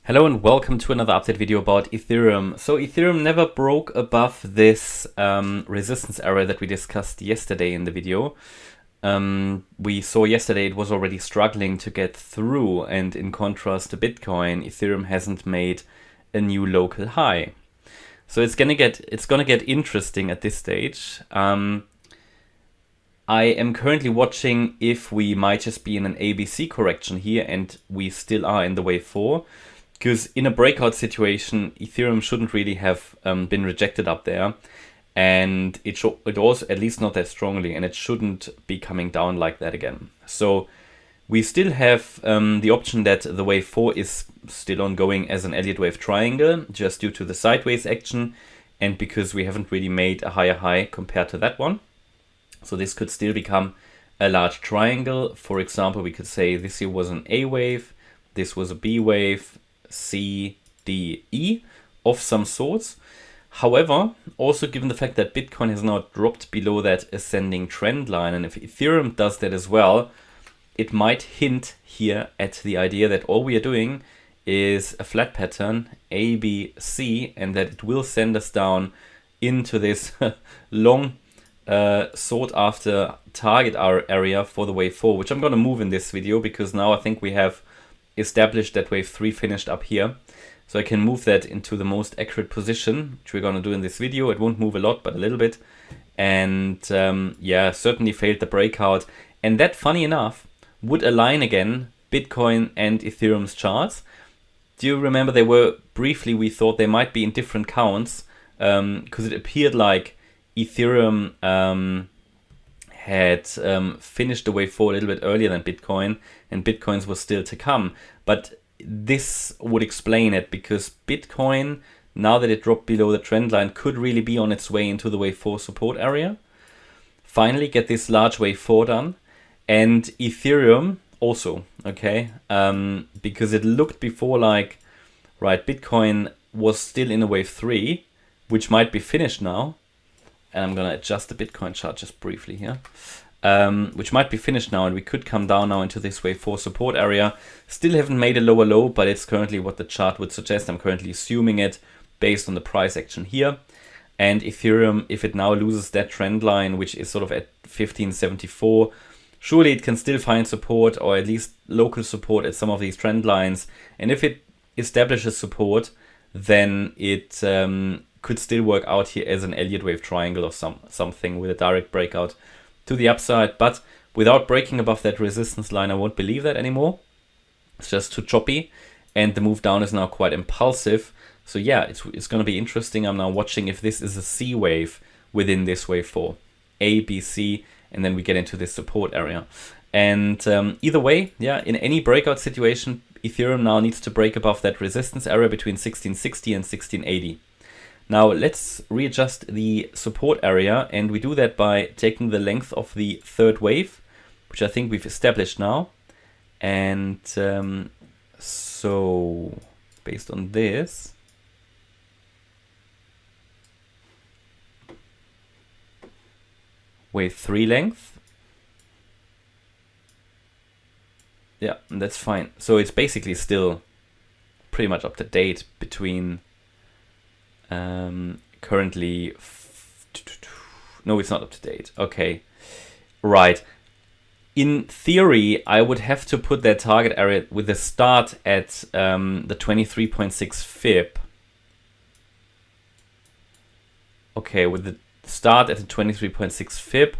Hello and welcome to another update video about Ethereum. So Ethereum never broke above this resistance area that we discussed yesterday in the video. We saw yesterday it was already struggling to get through, and in contrast to Bitcoin, Ethereum hasn't made a new local high. So it's gonna get interesting at this stage. I am currently watching if we might just be in an ABC correction here, and we still are in the wave 4. Because in a breakout situation, Ethereum shouldn't really have been rejected up there, and it also, at least not that strongly, and it shouldn't be coming down like that again. So we still have the option that the wave 4 is still ongoing as an Elliott Wave triangle, just due to the sideways action, and because we haven't really made a higher high compared to that one. So this could still become a large triangle. For example, we could say this here was an A wave, this was a B wave, C, D, E of some sorts. However, also given the fact that Bitcoin has now dropped below that ascending trend line, and if Ethereum does that as well, it might hint here at the idea that all we are doing is a flat pattern, A, B, C, and that it will send us down into this long sought after target area for the wave 4, which I'm going to move in this video because now I think we have established that wave 3 finished up here. So I can move that into the most accurate position, which we're going to do in this video. It won't move a lot, but a little bit. And yeah, certainly failed the breakout. And that, funny enough, would align again Bitcoin and Ethereum's charts. Do you remember they were briefly, we thought they might be in different counts, because it appeared like Ethereum had finished the wave 4 a little bit earlier than Bitcoin, and Bitcoin's was still to come. But this would explain it, because Bitcoin, now that it dropped below the trend line, could really be on its way into the wave 4 support area. Finally get this large wave 4 done. And Ethereum also, okay, because it looked before like, right, Bitcoin was still in a wave 3, which might be finished now. And I'm going to adjust the Bitcoin chart just briefly here, which might be finished now, and we could come down now into this wave 4 support area. Still haven't made a lower low, but it's currently what the chart would suggest. I'm currently assuming it based on the price action here. And Ethereum, if it now loses that trend line, which is sort of at 1574, surely it can still find support, or at least local support at some of these trend lines. And if it establishes support, then it could still work out here as an Elliott Wave triangle or something with a direct breakout to the upside. But without breaking above that resistance line, I won't believe that anymore. It's just too choppy, and the move down is now quite impulsive. So yeah, it's going to be interesting. I'm now watching if this is a C wave within this wave 4, A, B, C, and then we get into this support area. And either way, yeah, in any breakout situation, Ethereum now needs to break above that resistance area between 1660 and 1680. Now let's readjust the support area, and we do that by taking the length of the third wave, which I think we've established now. And so based on this, wave 3 length. Yeah, that's fine. So it's basically still pretty much up to date between currently, no, it's not up to date. Okay, right. In theory, I would have to put that target area with the start at the 23.6 fib. Okay, with the start at the 23.6 fib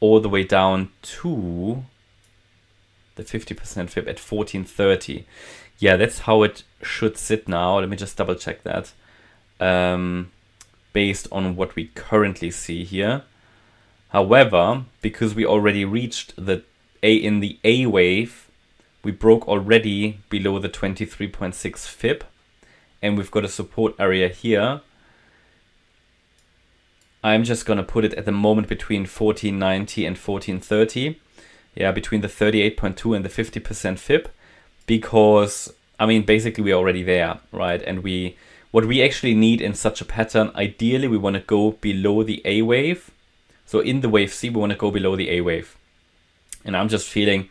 all the way down to the 50% fib at 1430. Yeah, that's how it should sit now. Let me just double check that. Based on what we currently see here. However, because we already reached the A wave, we broke already below the 23.6 fib, and we've got a support area here. I'm just gonna put it at the moment between 1490 and 1430. Yeah, between the 38.2 and the 50% fib, because I mean basically we're already there, right? And what we actually need in such a pattern, ideally we want to go below the A wave. So in the wave C, we want to go below the A wave. And I'm just feeling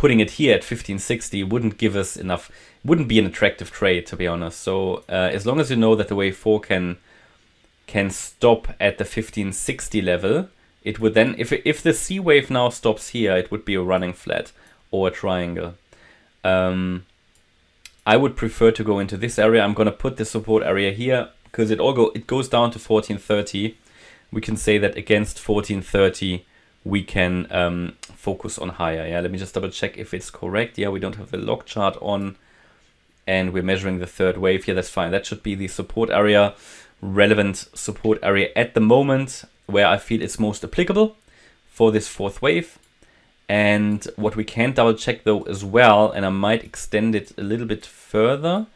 putting it here at 1560 wouldn't give us enough, wouldn't be an attractive trade, to be honest. So as long as you know that the wave 4 can stop at the 1560 level, it would then, if the C wave now stops here, it would be a running flat or a triangle. I would prefer to go into this area. I'm going to put the support area here because it goes down to 1430. We can say that against 1430 we can focus on higher. Yeah, let me just double check if it's correct. Yeah, we don't have the log chart on, and we're measuring the third wave. Yeah, that's fine. That should be the support area, relevant support area at the moment, where I feel it's most applicable for this fourth wave. And what we can double check though as well, and I might extend it a little bit further,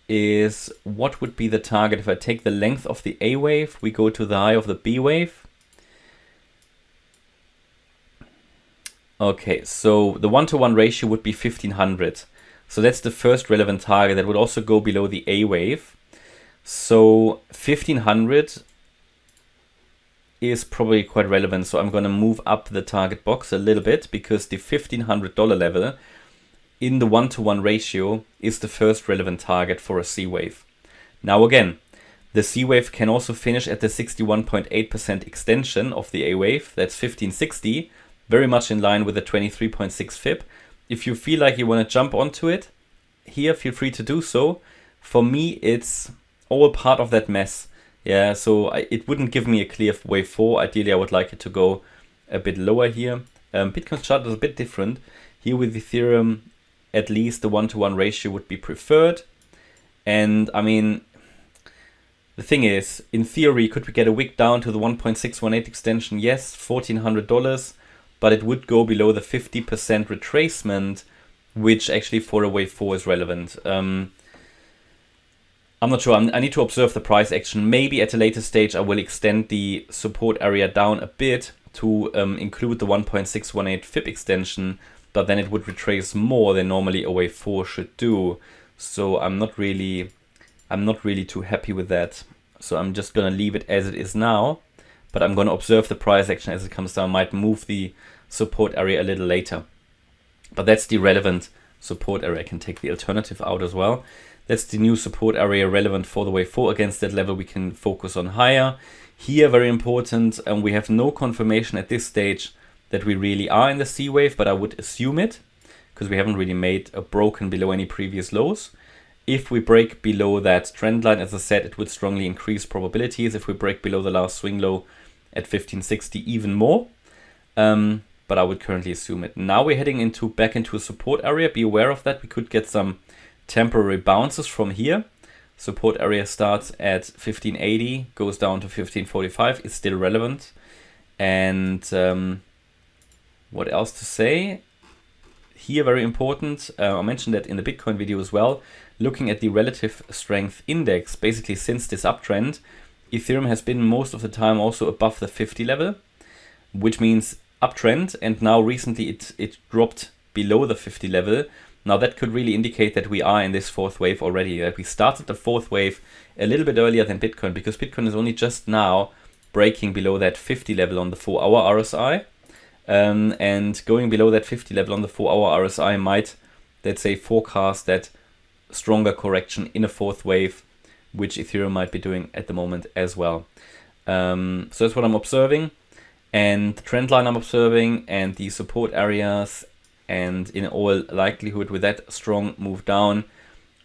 is what would be the target if I take the length of the A wave, we go to the high of the B wave. Okay, so the 1-to-1 ratio would be 1500. So that's the first relevant target. That would also go below the A wave. So 1500 is probably quite relevant. So I'm going to move up the target box a little bit, because the $1,500 level in the 1-to-1 ratio is the first relevant target for a C wave. Now again, the C wave can also finish at the 61.8% extension of the A wave. That's 1560, very much in line with the 23.6 fib. If you feel like you want to jump onto it here, feel free to do so. For me, it's all part of that mess. Yeah, so it wouldn't give me a clear wave 4. Ideally, I would like it to go a bit lower here. Bitcoin's chart is a bit different. Here with Ethereum, at least the 1-to-1 ratio would be preferred. And I mean, the thing is, in theory, could we get a wick down to the 1.618 extension? Yes, $1,400, but it would go below the 50% retracement, which actually for a wave 4 is relevant. I'm not sure. I need to observe the price action. Maybe at a later stage I will extend the support area down a bit to include the 1.618 fib extension, but then it would retrace more than normally a wave 4 should do. So I'm not really too happy with that. So I'm just gonna leave it as it is now, but I'm gonna observe the price action as it comes down. Might move the support area a little later, but that's the relevant support area. I can take the alternative out as well. That's the new support area relevant for the wave 4. Against that level we can focus on higher. Here, very important, and we have no confirmation at this stage that we really are in the C wave, but I would assume it, because we haven't really made a broken below any previous lows. If we break below that trend line, as I said, it would strongly increase probabilities. If we break below the last swing low at 1560, even more. But I would currently assume it. Now we're heading back into a support area. Be aware of that. We could get some temporary bounces from here. Support area starts at 1580, goes down to 1545, is still relevant. And what else to say? Here, very important, I mentioned that in the Bitcoin video as well, looking at the relative strength index, basically since this uptrend, Ethereum has been most of the time also above the 50 level, which means uptrend, and now recently it dropped below the 50 level. Now that could really indicate that we are in this fourth wave already, that we started the fourth wave a little bit earlier than Bitcoin, because Bitcoin is only just now breaking below that 50 level on the 4-hour RSI. And going below that 50 level on the 4-hour RSI might, let's say, forecast that stronger correction in a fourth wave, which Ethereum might be doing at the moment as well. So that's what I'm observing, and the trend line I'm observing, and the support areas. And in all likelihood, with that strong move down,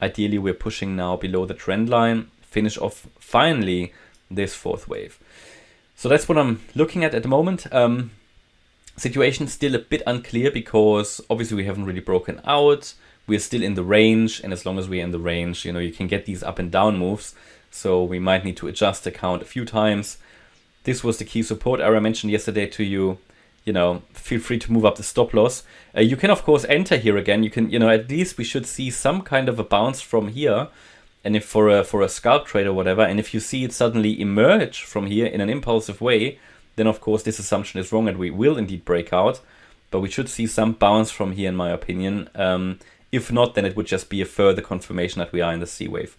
ideally we're pushing now below the trend line, finish off finally this fourth wave. So that's what I'm looking at the moment. Situation still a bit unclear, because obviously we haven't really broken out. We're still in the range, and as long as we're in the range, you can get these up and down moves. So we might need to adjust the count a few times. This was the key support area I mentioned yesterday to you. Feel free to move up the stop loss. You can, of course, enter here again. You can, at least we should see some kind of a bounce from here. And if for a scalp trade or whatever, and if you see it suddenly emerge from here in an impulsive way, then of course this assumption is wrong and we will indeed break out. But we should see some bounce from here, in my opinion. If not, then it would just be a further confirmation that we are in the C wave.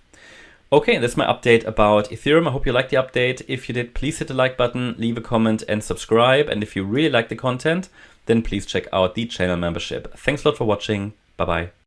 Okay, that's my update about Ethereum. I hope you liked the update. If you did, please hit the like button, leave a comment and subscribe. And if you really like the content, then please check out the channel membership. Thanks a lot for watching. Bye bye.